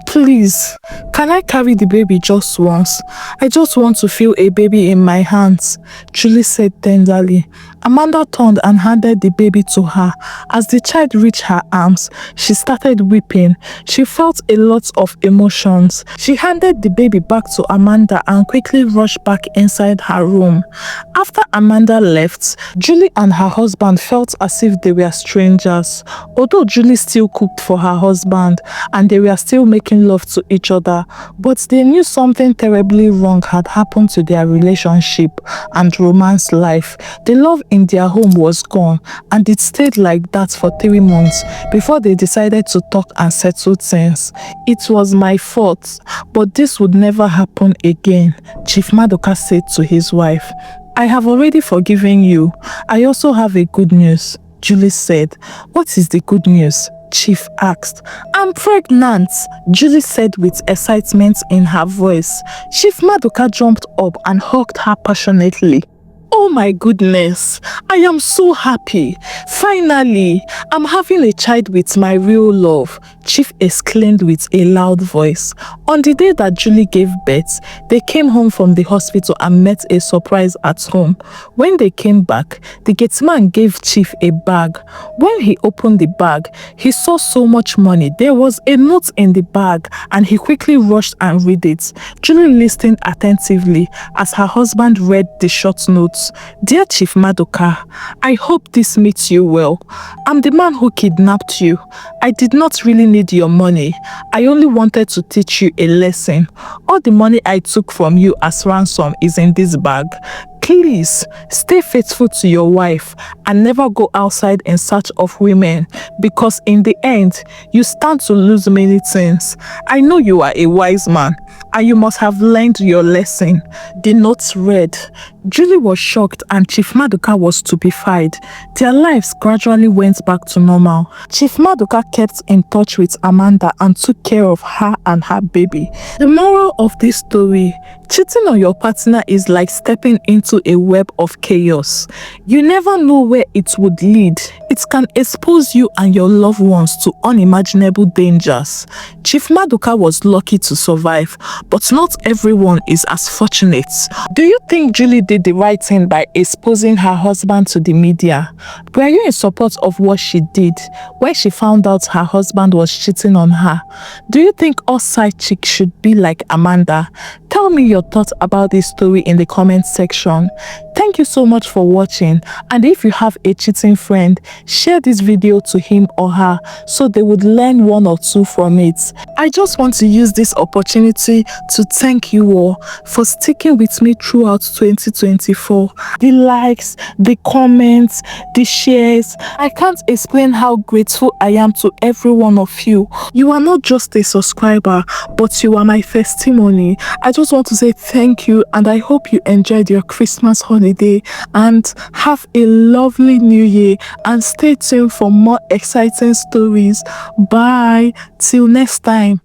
Please, can I carry the baby just once? I just want to feel a baby in my hands, Julie said tenderly. Amanda turned and handed the baby to her. As the child reached her arms, she started weeping. She felt a lot of emotions. She handed the baby back to Amanda and quickly rushed back inside her room. After Amanda left, Julie and her husband felt as if they were strangers. Although Julie still cooked for her husband and they were still making love to each other, but they knew something terribly wrong had happened to their relationship and romance life. The love in their home was gone, and it stayed like that for 3 months before they decided to talk and settle things. It was my fault, but this would never happen again, Chief Maduka said to his wife. I have already forgiven you. I also have a good news, Julie said. What is the good news? Chief asked. I'm pregnant, Julie said with excitement in her voice. Chief Maduka jumped up and hugged her passionately. Oh my goodness, I am so happy. Finally, I'm having a child with my real love, Chief exclaimed with a loud voice. On the day that Julie gave birth, they came home from the hospital and met a surprise at home. When they came back, the gateman gave Chief a bag. When he opened the bag, he saw so much money. There was a note in the bag and he quickly rushed and read it. Julie listened attentively as her husband read the short notes. Dear Chief Maduka, I hope this meets you well. I'm the man who kidnapped you. I did not really need your money. I only wanted to teach you a lesson. All the money I took from you as ransom is in this bag. Please stay faithful to your wife and never go outside in search of women, because in the end, you stand to lose many things. I know you are a wise man and you must have learned your lesson. The notes read. Julie was shocked and Chief Maduka was stupefied. Their lives gradually went back to normal. Chief Maduka kept in touch with Amanda and took care of her and her baby. The moral of this story: cheating on your partner is like stepping into a web of chaos. You never know where it would lead. It can expose you and your loved ones to unimaginable dangers. Chief Maduka was lucky to survive, but not everyone is as fortunate. Do you think Julie did the right thing by exposing her husband to the media? Were you in support of what she did when she found out her husband was cheating on her? Do you think all side chicks should be like Amanda? Tell me your thoughts about this story in the comment section. Thank you so much for watching, and if you have a cheating friend, share this video to him or her so they would learn one or two from it. I just want to use this opportunity to thank you all for sticking with me throughout 2024. The likes, the comments, the shares. I can't explain how grateful I am to every one of you. You are not just a subscriber, but you are my testimony. I just want to say thank you, and I hope you enjoyed your Christmas holiday and have a lovely new year, and stay tuned for more exciting stories. Bye till next time.